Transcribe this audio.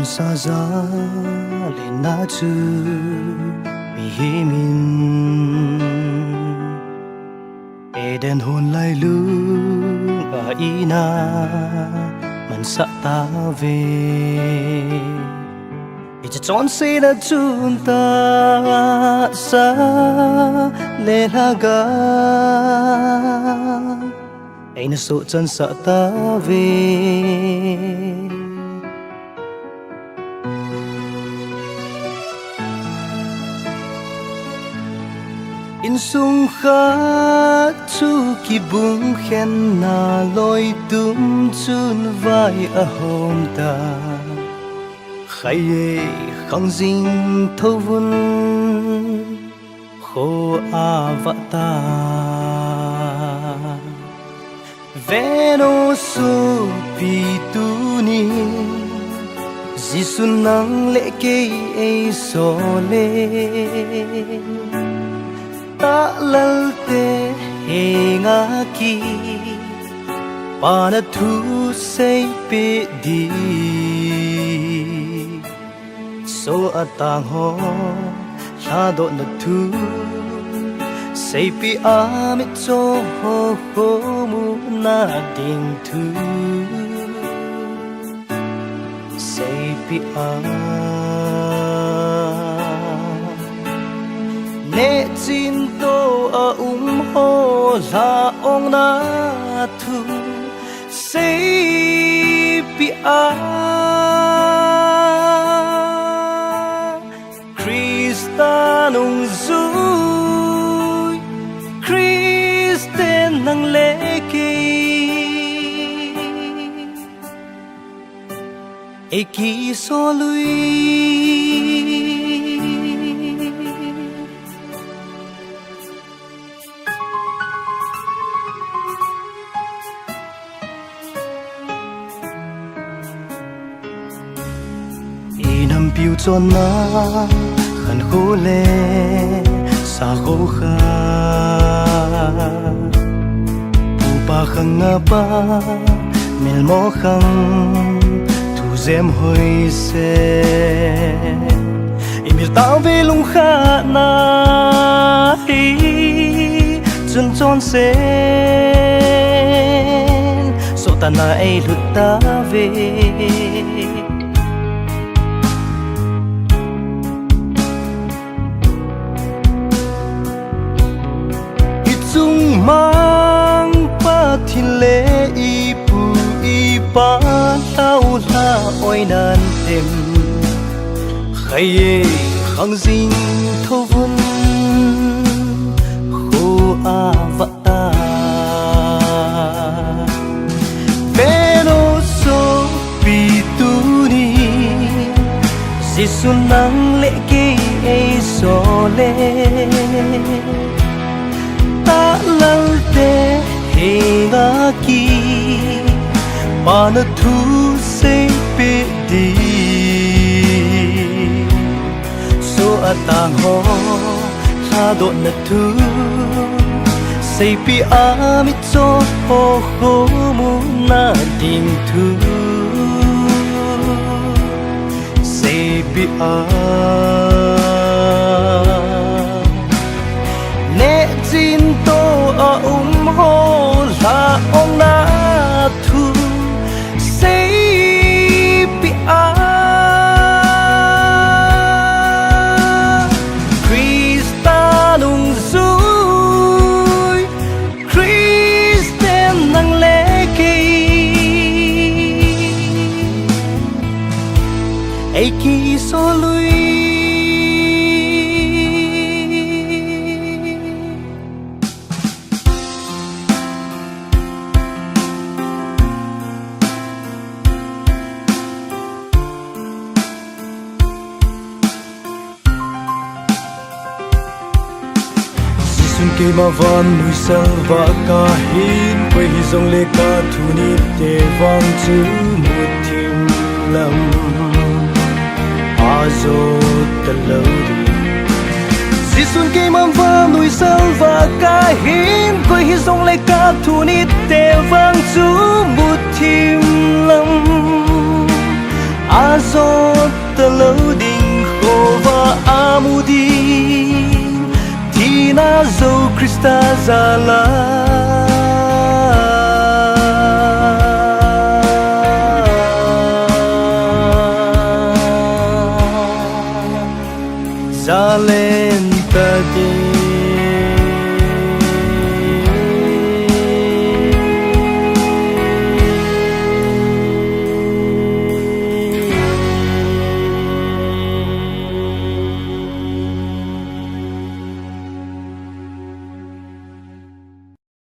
sa za le na chu mi hi min eden hôn lai lu và ina man sa ta về chỉ chọn say đã chun ta sa le la ga ai na so chân sa ta về in sung khát chu ki bung khen na loi tum chun vai a hom ta khai ye khang ding thâu vun khô a va ta veno su pi tu ni jisun nang le ke e so le ta lal te he nga ki pana thu say pe di so atang ho la do na thu say pe a mi cho ho ho mu na ding thu say pe a nè chín tô a ho la ong na thu say pi a Krista nung zui Kristen nang leke eki so lui nam piu cho na khăn khô lê sa khô kha pu pa khang nga pa mel mo khang thu zem hoi se imir tao ve lung kha na hi chun chon se so ta na ai lut ta ve mang pa thiên lệ y pu y pa tao la oi nan tem khai ye khang ding thâu vun khô a va ta pero so pi tu ni jisun nang lệ ke e so le ta lal te he nga ki mana thu say pe di so atang ho la do na thu say pi a mi cho ho ho mu na ding thu say pi a chín tô a ho la ong na thu say pi a Krista nung zui Kristen nang leke ai ki so lui ke ma van nui sal va ka hin quay hi zong le ka thu ni te vang chu mu thim lam a zo ta lo di jisun ke ma van nui sal va ka hin quay hi zong le ka thu ni te vang chu mu thim lam azot ta lo ding khova amudin tina zo Krista zala zalen ta ding